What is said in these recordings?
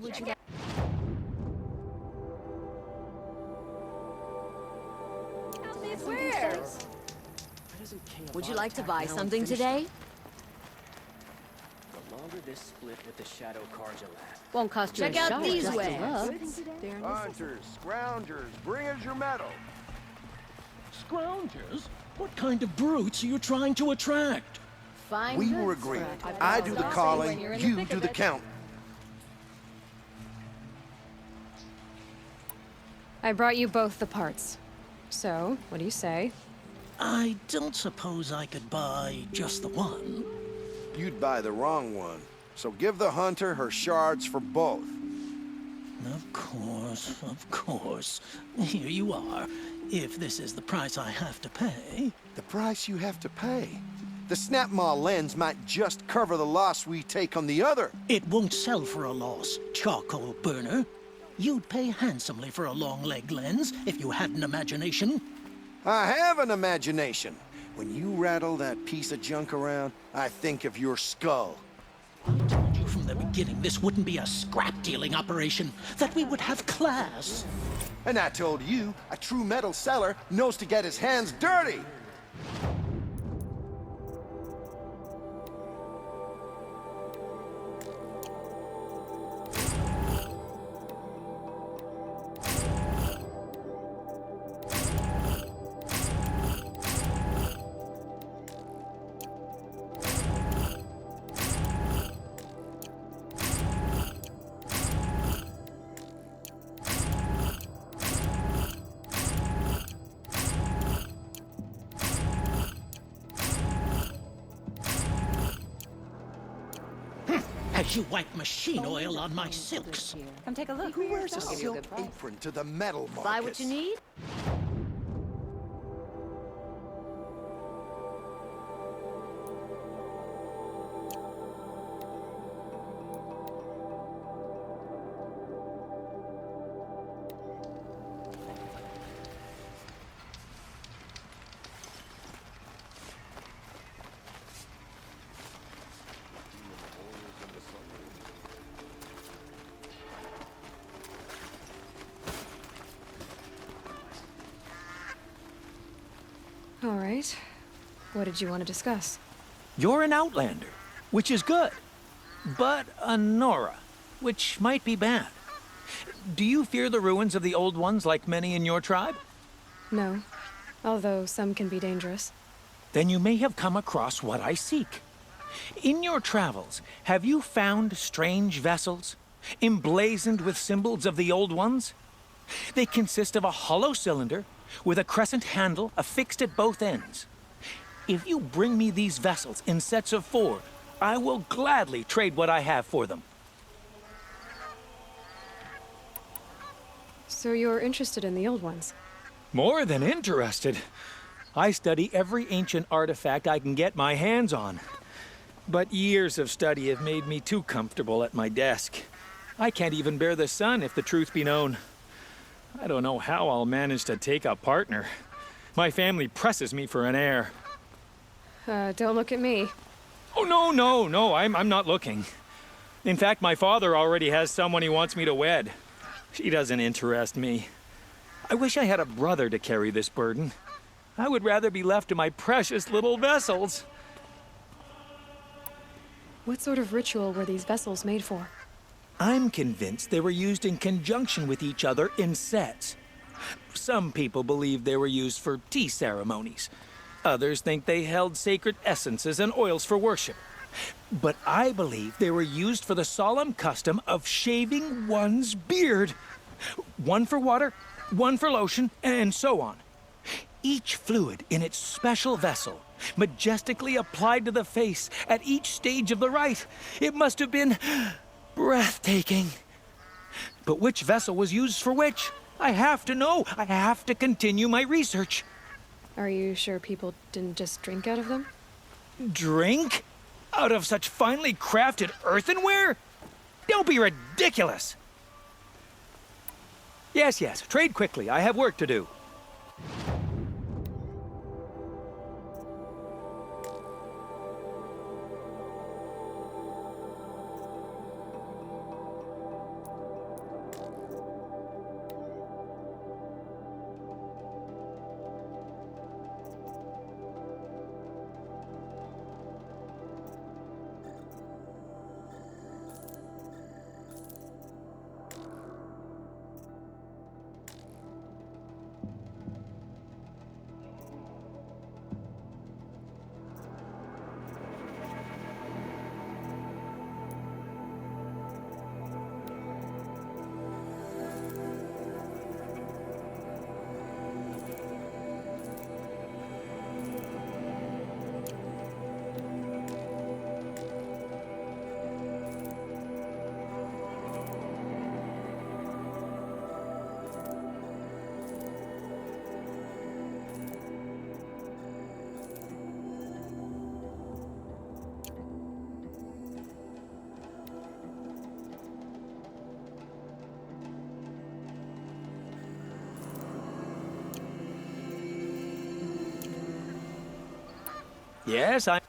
Would you like? Where? Would you like to buy something today? The longer this split with the Shadow Carja lad. Won't cost you Check a out shot these just to wares. look. Hunters, scroungers, bring us your metal. Scroungers? What kind of brutes are you trying to attract? Fine We goods were for agreed. a I do the saucy calling, when you're in you thick do of the it. count. I brought you both the parts. So, what do you say? I don't suppose I could buy just the one. You'd buy the wrong one. So give the hunter her shards for both. Of course. Here you are. If this is the price I have to pay. The price you have to pay. The Snapmaw lens might just cover the loss we take on the other. It won't sell for a loss, charcoal burner. You'd pay handsomely for a long-leg lens if you had an imagination. I have an imagination. When you rattle that piece of junk around, I think of your skull. I told you from the beginning this wouldn't be a scrap-dealing operation, that we would have class. And I told you, a true metal seller knows to get his hands dirty. As you wipe machine oil on my silks. Come take a look. Who wears a I'll give you a silk good price. apron to the metal market? Buy what you need? All right. What did you want to discuss? You're an outlander, which is good. But a Nora, which might be bad. Do you fear the ruins of the old ones like many in your tribe? No. Although some can be dangerous. Then you may have come across what I seek. In your travels, have you found strange vessels, emblazoned with symbols of the old ones? They consist of a hollow cylinder with a crescent handle affixed at both ends. If you bring me these vessels in sets of 4, I will gladly trade what I have for them. So you're interested in the old ones? More than interested. I study every ancient artifact I can get my hands on. But years of study have made me too comfortable at my desk. I can't even bear the sun, if the truth be known. I don't know how I'll manage to take a partner. My family presses me for an heir. Don't look at me. Oh, no, I'm not looking. In fact, my father already has someone he wants me to wed. She doesn't interest me. I wish I had a brother to carry this burden. I would rather be left to my precious little vessels. What sort of ritual were these vessels made for? I'm convinced they were used in conjunction with each other in sets. Some people believe they were used for tea ceremonies. Others think they held sacred essences and oils for worship. But I believe they were used for the solemn custom of shaving one's beard. One for water, one for lotion, and so on. Each fluid in its special vessel, majestically applied to the face at each stage of the rite. It must have been breathtaking. But which vessel was used for which? I have to know. I have to continue my research. Are you sure people didn't just drink out of them? Drink? Out of such finely crafted earthenware? Don't be ridiculous. Yes, trade quickly. I have work to do. Yes, I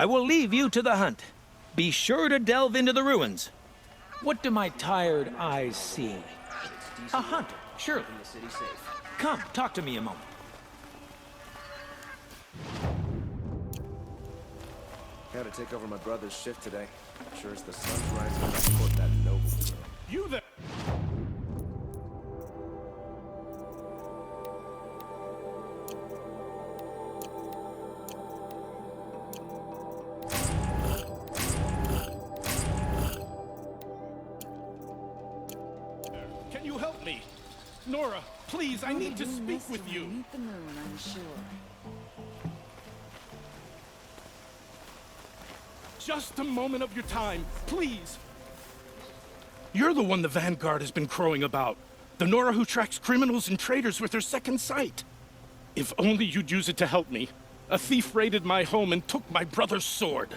will leave you to the hunt. Be sure to delve into the ruins. What do my tired eyes see? A hunter, surely. Keeping the city safe. Come, talk to me a moment. Had to take over my brother's shift today. Sure as the sun's rising, I'll court that noble throne. You there! Can you help me? Nora, please, I need to speak with you. Beneath the moon, I'm sure. Just a moment of your time, please. You're the one the Vanguard has been crowing about. The Nora who tracks criminals and traitors with her second sight. If only you'd use it to help me. A thief raided my home and took my brother's sword.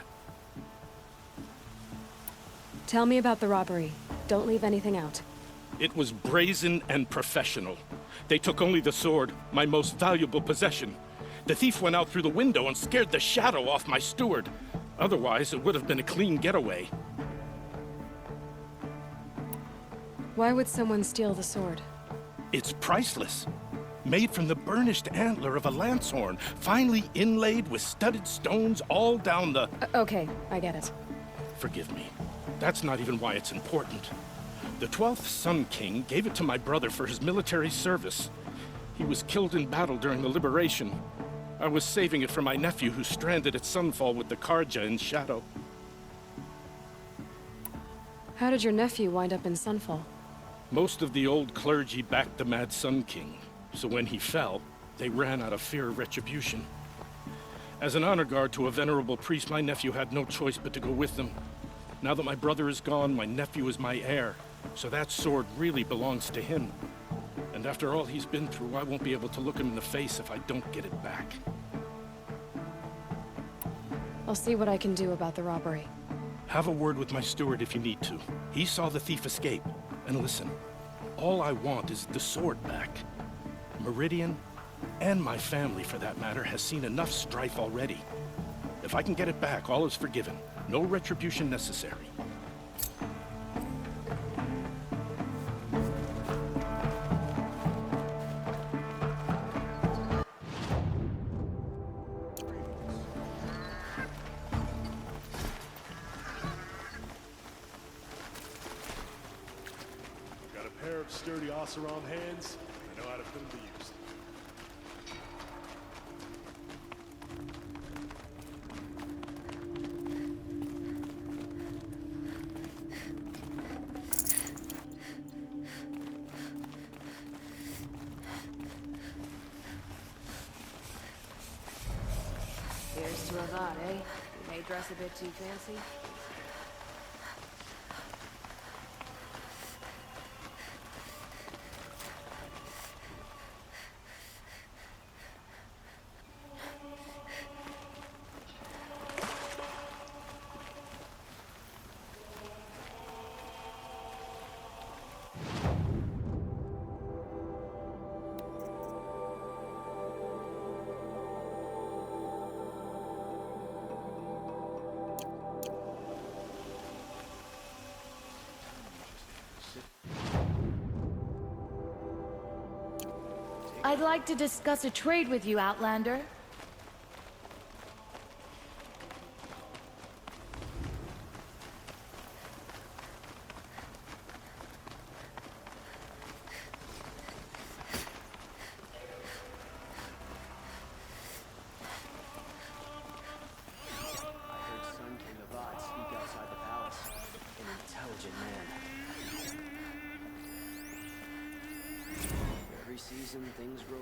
Tell me about the robbery. Don't leave anything out. It was brazen and professional. They took only the sword, my most valuable possession. The thief went out through the window and scared the shadow off my steward. Otherwise, it would have been a clean getaway. Why would someone steal the sword? It's priceless. Made from the burnished antler of a lancehorn, finely inlaid with studded stones all down the... Okay, I get it. Forgive me. That's not even why it's important. The 12th Sun King gave it to my brother for his military service. He was killed in battle during the Liberation. I was saving it for my nephew who's stranded at Sunfall with the Karja in Shadow. How did your nephew wind up in Sunfall? Most of the old clergy backed the Mad Sun King, so when he fell, they ran out of fear of retribution. As an honor guard to a venerable priest, my nephew had no choice but to go with them. Now that my brother is gone, my nephew is my heir, so that sword really belongs to him. And after all he's been through, I won't be able to look him in the face if I don't get it back. I'll see what I can do about the robbery. Have a word with my steward if you need to. He saw the thief escape. And listen, all I want is the sword back. Meridian, and my family for that matter, has seen enough strife already. If I can get it back, all is forgiven. No retribution necessary. Got a pair of sturdy Oseram hands. I know how to put them to use. Here's to a thought, eh? You may dress a bit too fancy. I'd like to discuss a trade with you, Outlander. I heard Sun King Avad speak outside the palace. An intelligent man. Every season, things grow.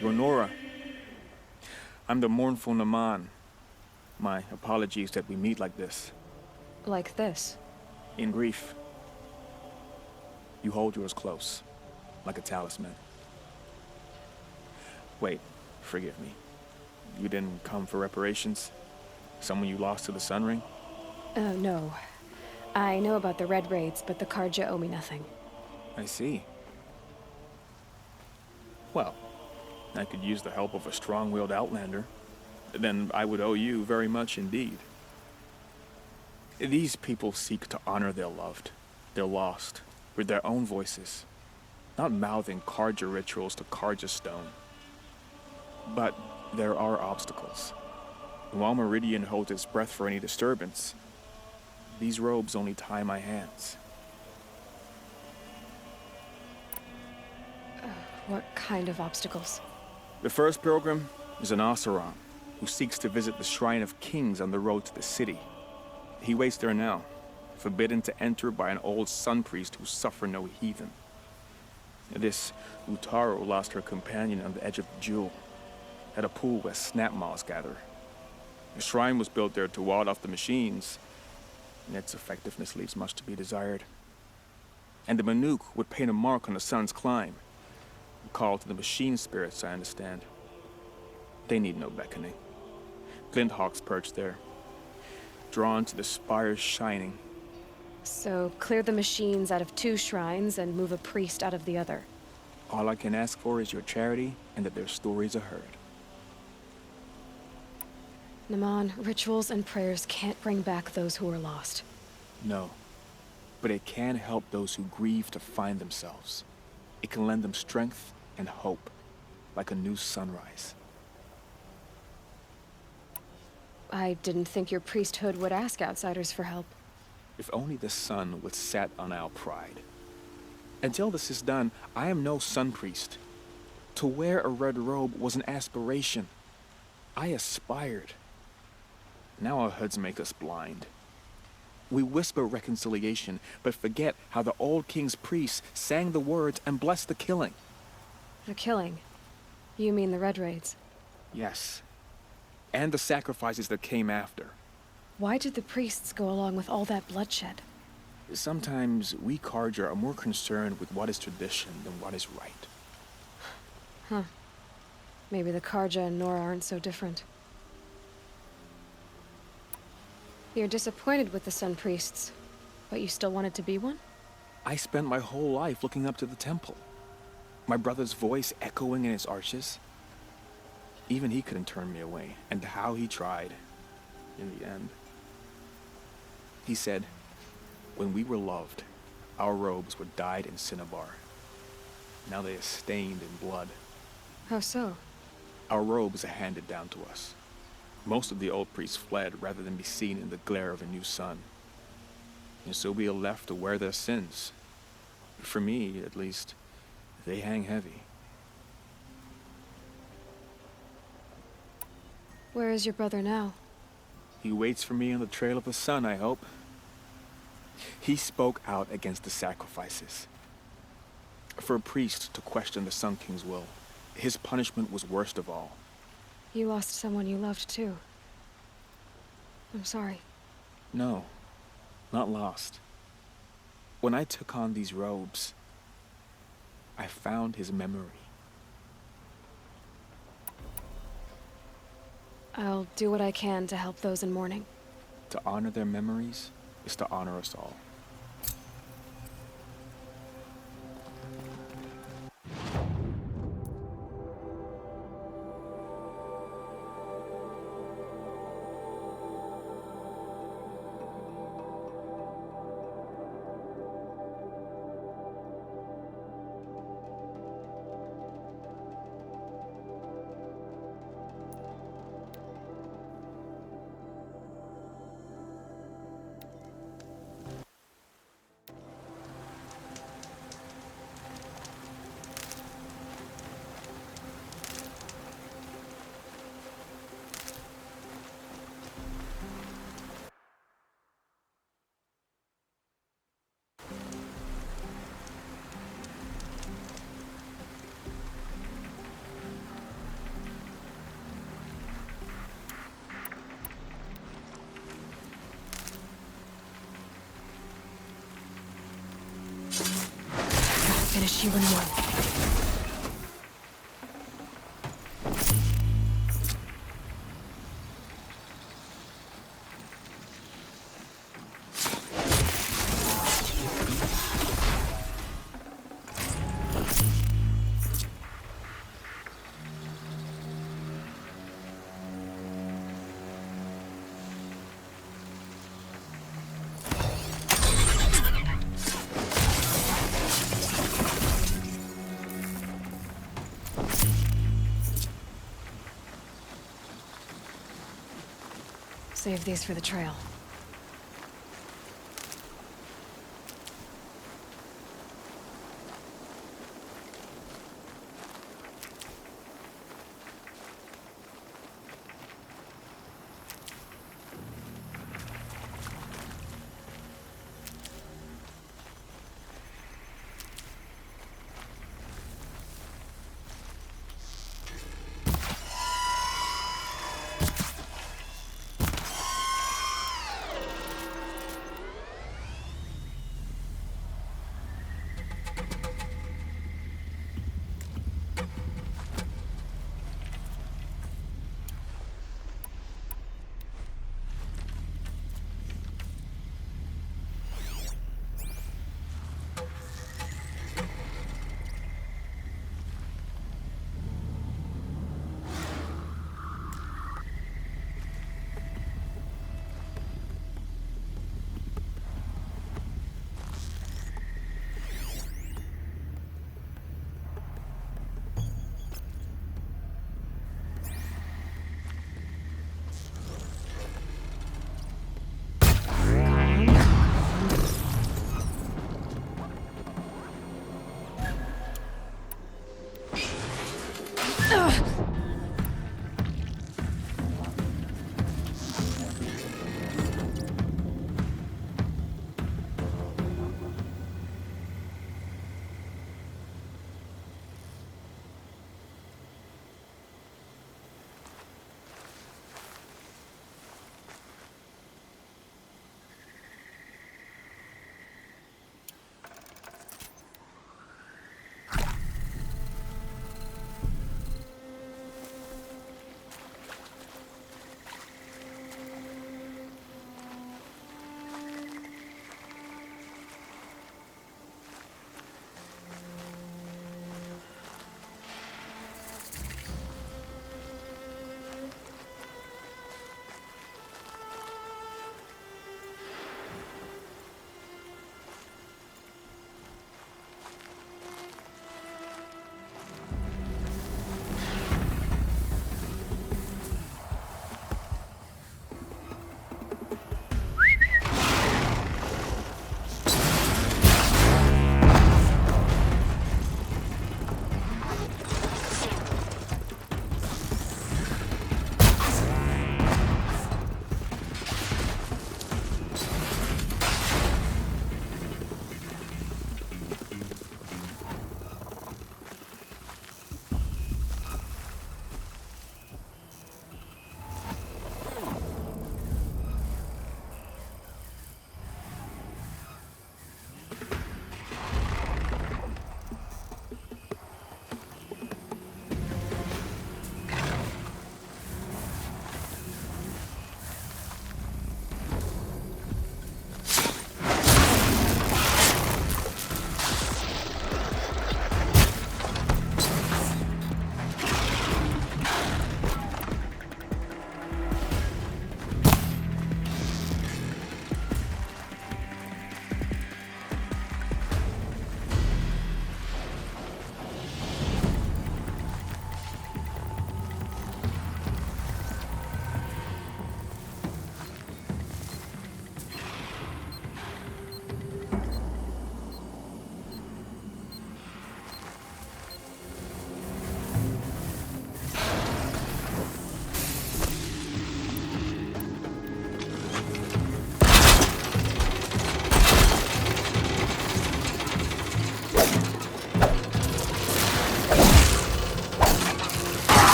Ronora. I'm the mournful Naman. My apologies that we meet like this. Like this. In grief. You hold yours close, like a talisman. Wait, forgive me. You didn't come for reparations? Someone you lost to the Sun Ring? No. I know about the Red Raids, but the Karja owe me nothing. I see. Well, I could use the help of a strong-willed outlander. Then I would owe you very much indeed. These people seek to honor their loved, their lost, with their own voices, not mouthing Karja rituals to Karja stone. But there are obstacles. While Meridian holds its breath for any disturbance, these robes only tie my hands. What kind of obstacles? The first pilgrim is an Oseram who seeks to visit the Shrine of Kings on the road to the city. He waits there now, forbidden to enter by an old sun priest who suffer no heathen. This Utaro lost her companion on the edge of the jewel, at a pool where snap moths gather. The shrine was built there to ward off the machines, and its effectiveness leaves much to be desired. And the Manuk would paint a mark on the sun's climb, a call to the machine spirits, I understand. They need no beckoning. Glint hawks perch there, drawn to the spires shining. So, clear the machines out of 2 shrines and move a priest out of the other. All I can ask for is your charity and that their stories are heard. Naman, rituals and prayers can't bring back those who are lost. No, but it can help those who grieve to find themselves. It can lend them strength and hope, like a new sunrise. I didn't think your priesthood would ask outsiders for help. If only the sun would set on our pride. Until this is done, I am no sun priest. To wear a red robe was an aspiration. I aspired. Now our hoods make us blind. We whisper reconciliation, but forget how the old king's priests sang the words and blessed the killing. The killing? You mean the Red Raids? Yes. And the sacrifices that came after. Why did the priests go along with all that bloodshed? Sometimes we Karja are more concerned with what is tradition than what is right. Huh. Maybe the Karja and Nora aren't so different. You're disappointed with the Sun Priests, but you still wanted to be one? I spent my whole life looking up to the temple. My brother's voice echoing in its arches. Even he couldn't turn me away, and how he tried, in the end. He said, when we were loved, our robes were dyed in cinnabar. Now they are stained in blood. How so? Our robes are handed down to us. Most of the old priests fled rather than be seen in the glare of a new sun. And so we are left to wear their sins. For me, at least, they hang heavy. Where is your brother now? He waits for me on the trail of the sun, I hope. He spoke out against the sacrifices. For a priest to question the Sun King's will, his punishment was worst of all. You lost someone you loved too. I'm sorry. No, not lost. When I took on these robes, I found his memory. I'll do what I can to help those in mourning. To honor their memories is to honor us all. Gotta finish you in one. Save these for the trail.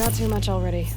got too much already.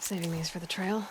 Saving these for the trail.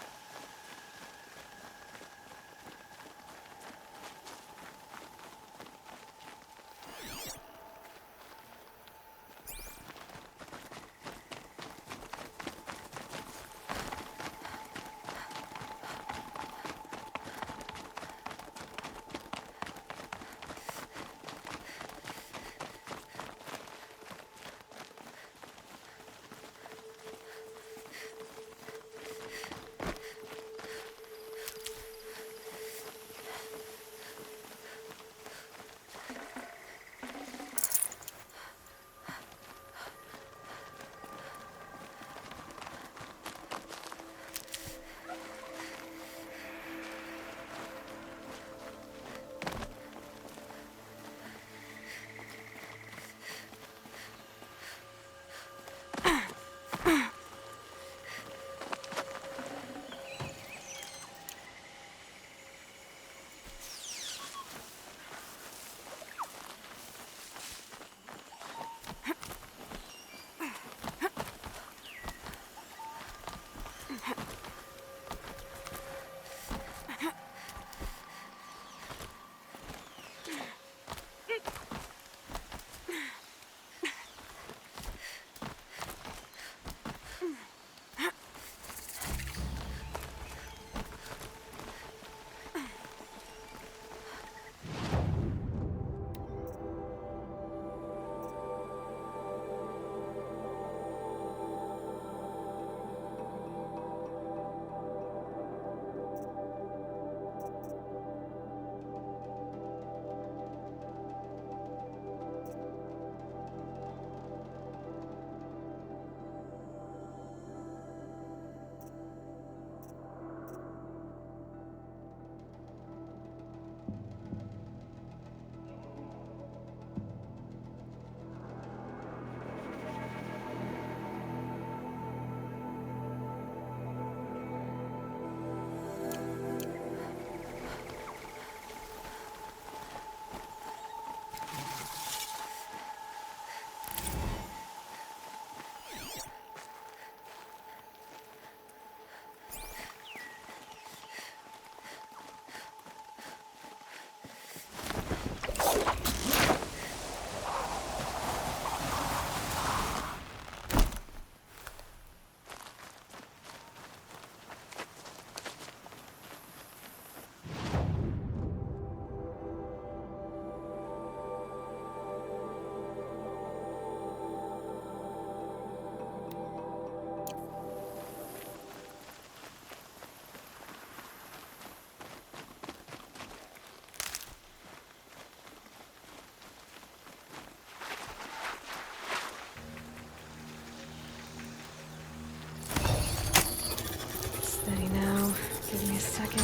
Steady now. Give me a second.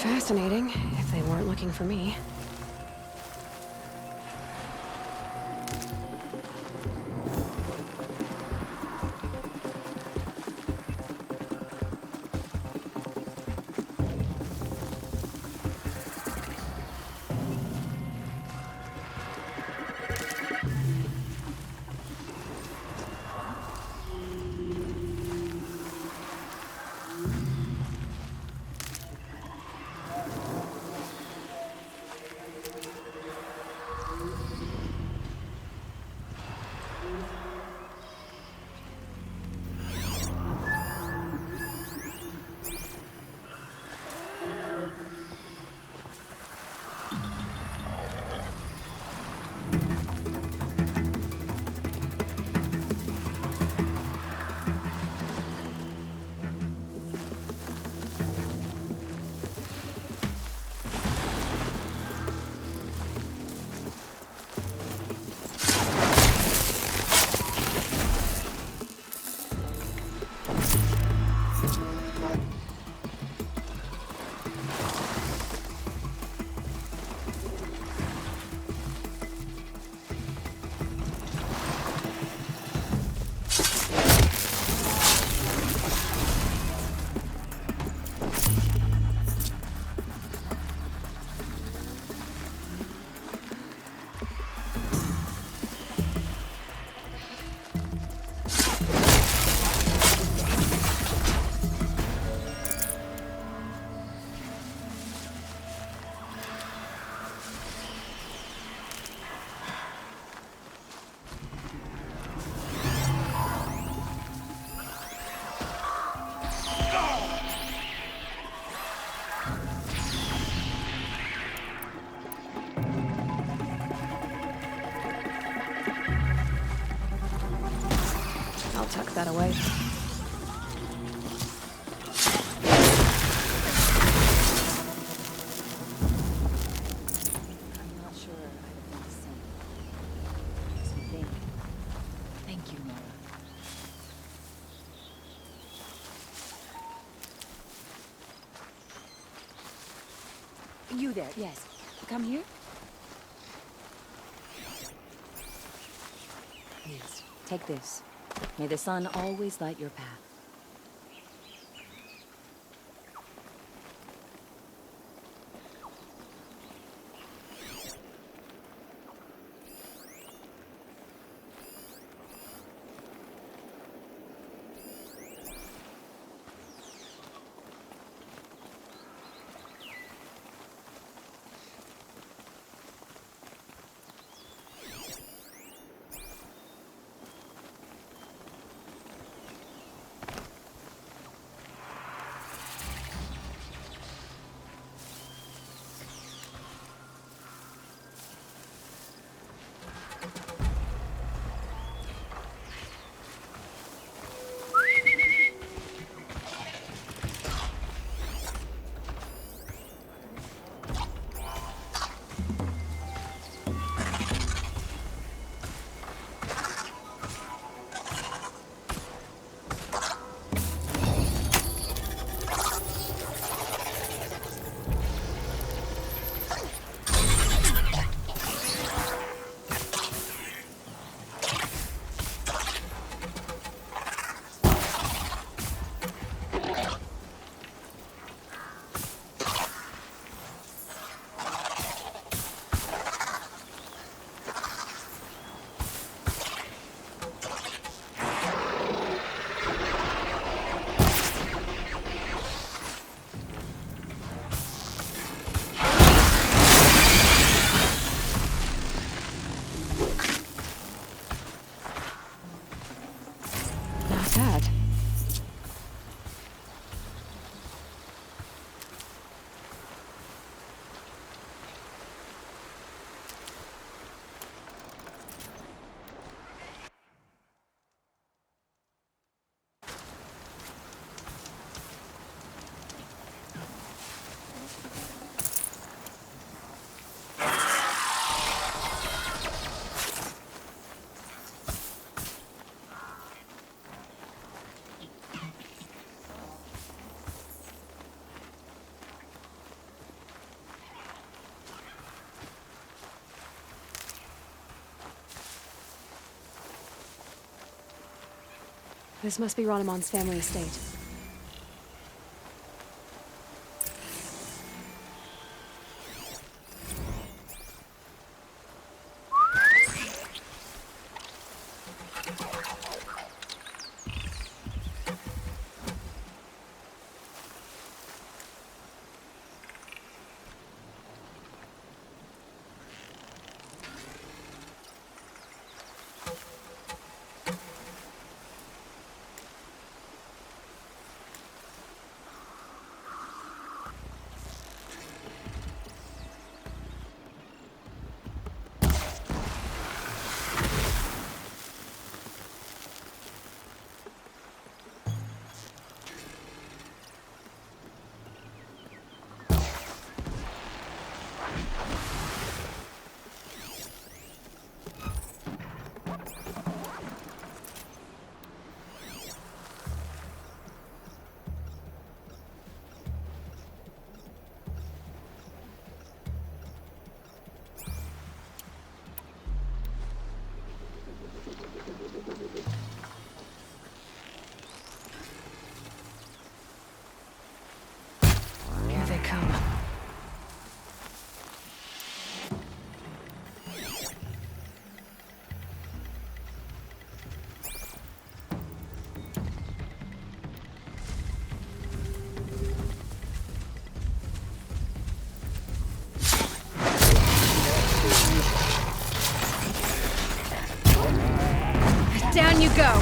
fascinating, if they weren't looking for me. I'll tuck that away. I'm not sure I'd have done the same. So thank you, Nora. You there, yes. Come here. Please, take this. May the sun always light your path. This must be Ranamon's family estate. Here they come. Down you go!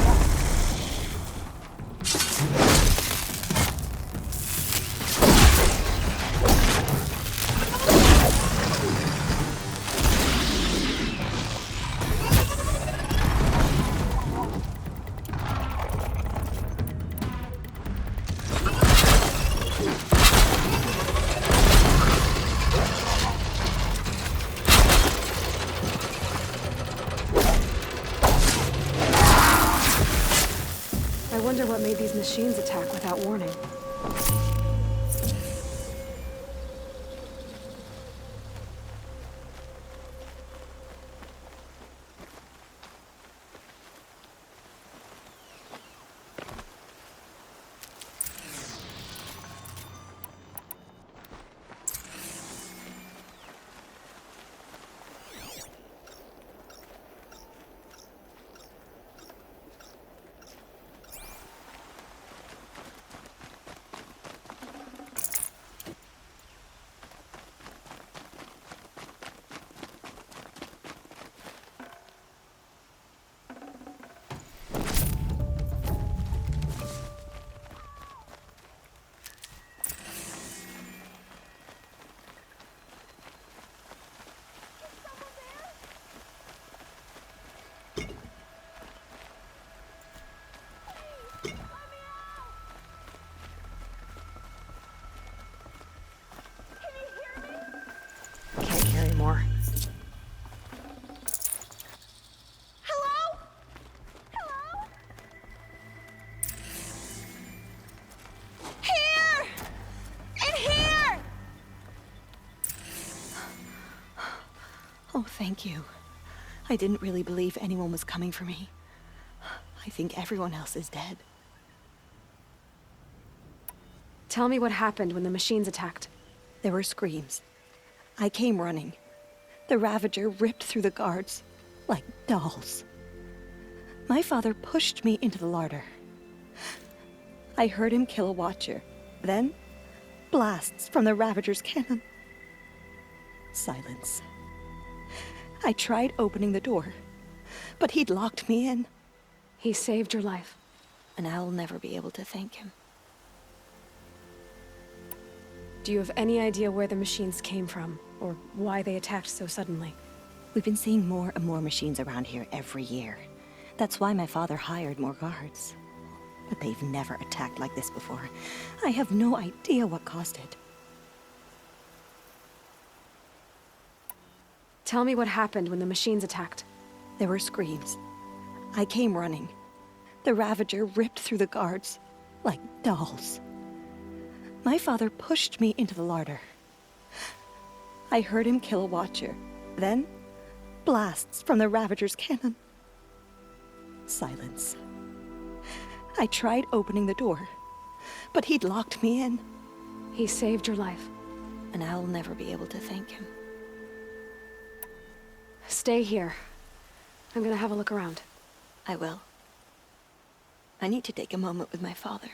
I wonder what made these machines attack without warning. Can't carry more. Hello? Hello? Here! In here! Oh, thank you. I didn't really believe anyone was coming for me. I think everyone else is dead. Tell me what happened when the machines attacked. There were screams. I came running. The Ravager ripped through the guards like dolls. My father pushed me into the larder. I heard him kill a watcher. Then, blasts from the Ravager's cannon. Silence. I tried opening the door, but he'd locked me in. He saved your life. And I'll never be able to thank him. Do you have any idea where the machines came from, or why they attacked so suddenly? We've been seeing more and more machines around here every year. That's why my father hired more guards. But they've never attacked like this before. I have no idea what caused it. Tell me what happened when the machines attacked. There were screams. I came running. The Ravager ripped through the guards like dolls. My father pushed me into the larder. I heard him kill a watcher. Then, blasts from the Ravager's cannon. Silence. I tried opening the door, but he'd locked me in. He saved your life. And I'll never be able to thank him. Stay here. I'm gonna have a look around. I will. I need to take a moment with my father.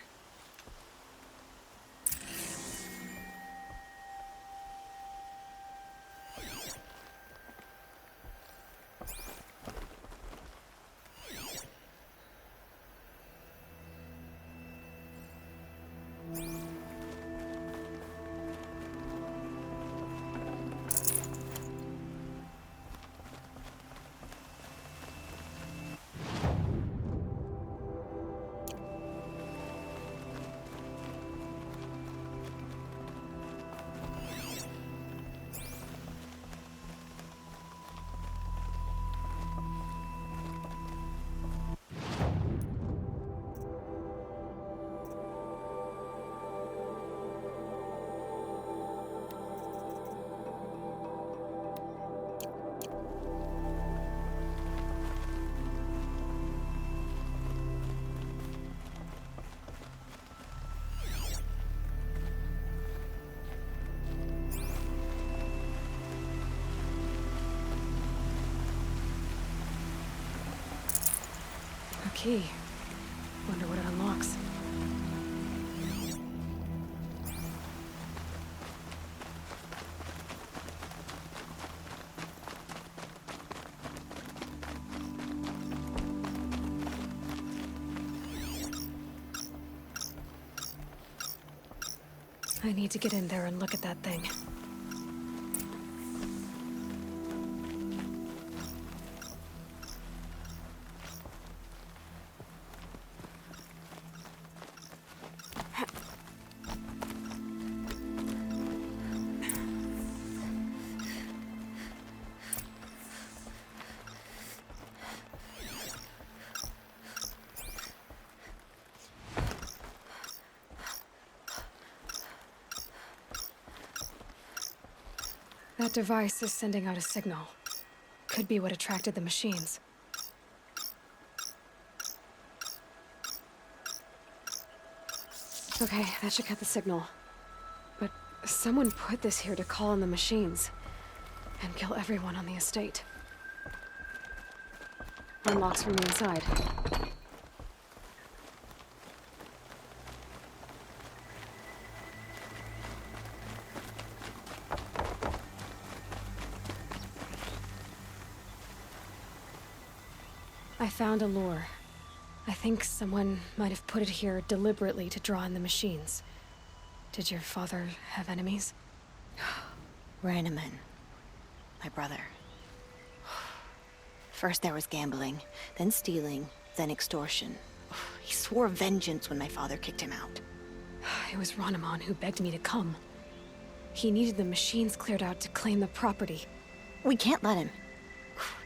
A key. Wonder what it unlocks. I need to get in there and look at that thing. That device is sending out a signal. Could be what attracted the machines. Okay, that should cut the signal. But someone put this here to call in the machines. And kill everyone on the estate. Unlocks from the inside. I found a lure. I think someone might have put it here deliberately to draw in the machines. Did your father have enemies? Rainaman. My brother. First there was gambling, then stealing, then extortion. He swore vengeance when my father kicked him out. It was Ranaman who begged me to come. He needed the machines cleared out to claim the property. We can't let him.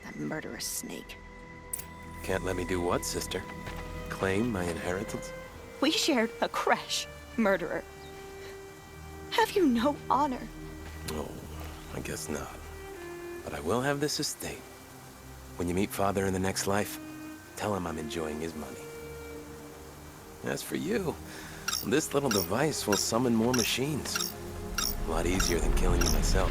That murderous snake. Can't let me do what, sister? Claim my inheritance? We shared a creche, murderer. Have you no honor? Oh, I guess not. But I will have this estate. When you meet Father in the next life, tell him I'm enjoying his money. As for you, this little device will summon more machines. A lot easier than killing you myself.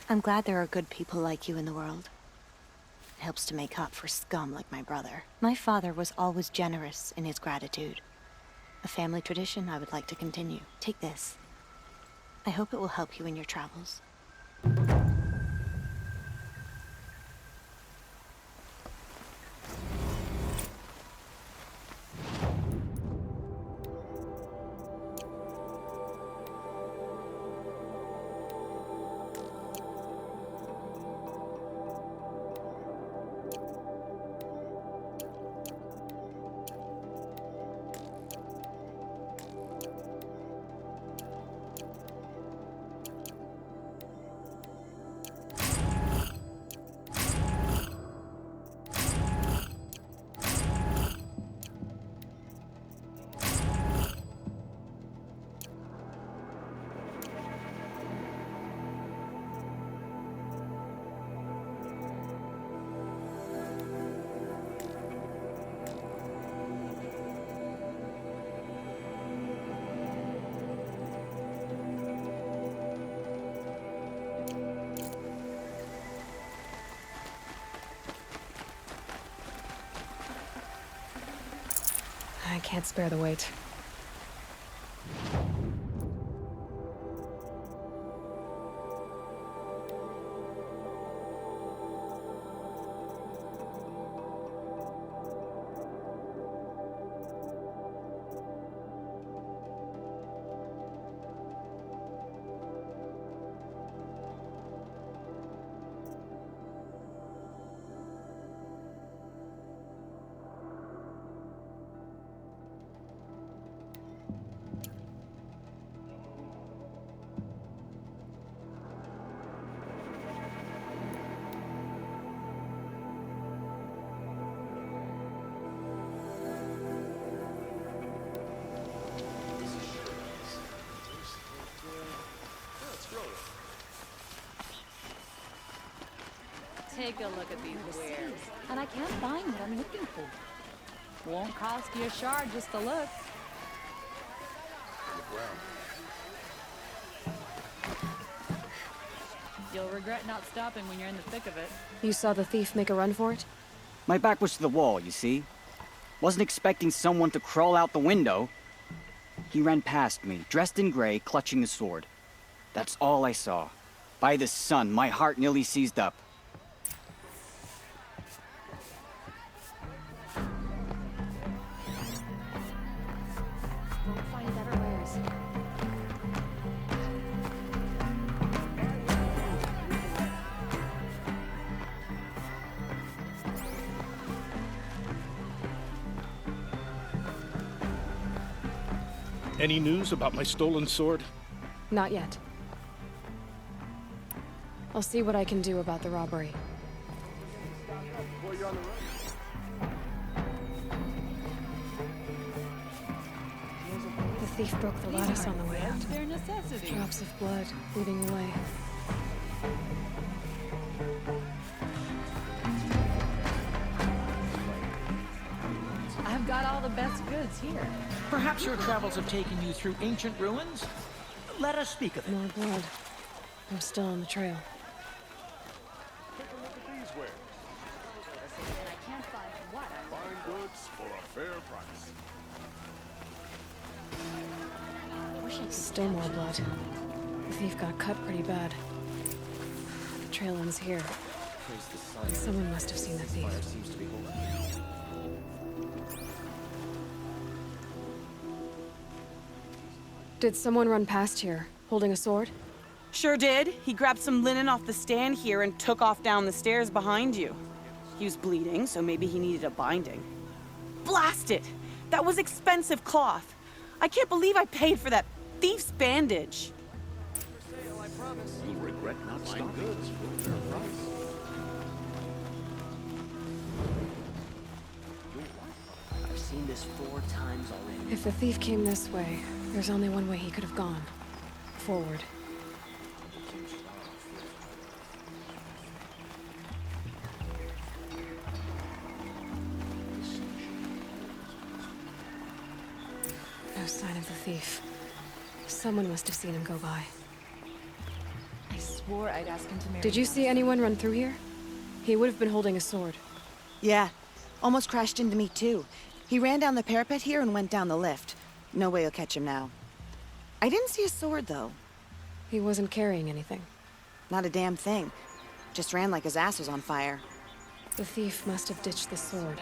I'm glad there are good people like you in the world. It helps to make up for scum like my brother. My father was always generous in his gratitude. A family tradition I would like to continue. Take this. I hope it will help you in your travels. I can't spare the weight. Take a look at these wares, and I can't find what I'm looking for. Won't cost you a shard just to look. You'll regret not stopping when you're in the thick of it. You saw the thief make a run for it? My back was to the wall, you see. Wasn't expecting someone to crawl out the window. He ran past me, dressed in gray, clutching a sword. That's all I saw. By the sun, my heart nearly seized up. Won't find better wares. Any news about my stolen sword? Not yet. I'll see what I can do about the robbery. The thief broke the lattice on the way out. Their necessity. Drops of blood leading away. I've got all the best goods here. Perhaps your travels have taken you through ancient ruins? Let us speak of it. More blood. I'm still on the trail. Take a look at these wares. And I can't find what I want. Fine goods for a fair price. Still more blood. The thief got cut pretty bad. The trail ends here. Someone must have seen the thief. Did someone run past here, holding a sword? Sure did. He grabbed some linen off the stand here and took off down the stairs behind you. He was bleeding, so maybe he needed a binding. Blast it! That was expensive cloth. I can't believe I paid for that thief's bandage. You'll regret not stopping. Goods for a fair price. I've seen this 4 times already. If the thief came this way, there's only one way he could have gone. Forward. No sign of the thief. Someone must have seen him go by. I swear swore I'd ask him to marry Did you me see anyone run through here? He would have been holding a sword. Yeah. Almost crashed into me, too. He ran down the parapet here and went down the lift. No way you'll catch him now. I didn't see a sword, though. He wasn't carrying anything. Not a damn thing. Just ran like his ass was on fire. The thief must have ditched the sword.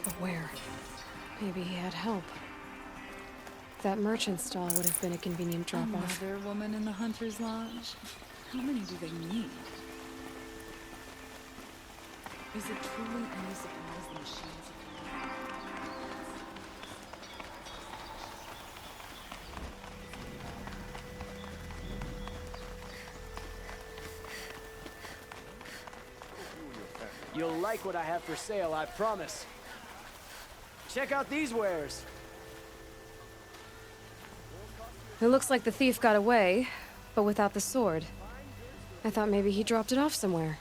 But where? Maybe he had help. That merchant stall would have been a convenient drop-off. Another woman in the Hunter's Lodge? How many do they need? Is it truly any surprise the machines You'll like what I have for sale, I promise. Check out these wares. It looks like the thief got away, but without the sword. I thought maybe he dropped it off somewhere.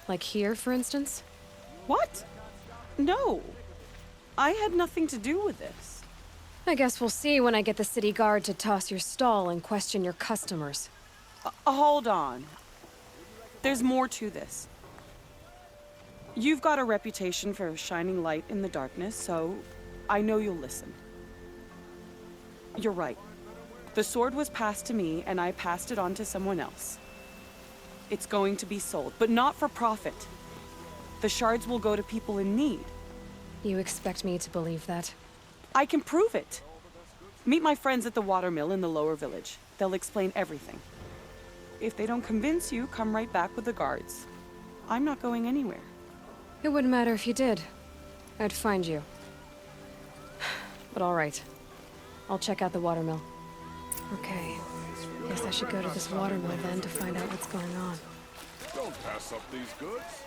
Like here, for instance? What? No. I had nothing to do with this. I guess we'll see when I get the city guard to toss your stall and question your customers. Hold on. There's more to this. You've got a reputation for shining light in the darkness, so I know you'll listen. You're right. The sword was passed to me, and I passed it on to someone else. It's going to be sold, but not for profit. The shards will go to people in need. You expect me to believe that? I can prove it. Meet my friends at the watermill in the lower village. They'll explain everything. If they don't convince you, come right back with the guards. I'm not going anywhere. It wouldn't matter if you did. I'd find you. But all right. I'll check out the watermill. Okay. Guess I should go to this watermill then to find out what's going on. Don't pass up these goods.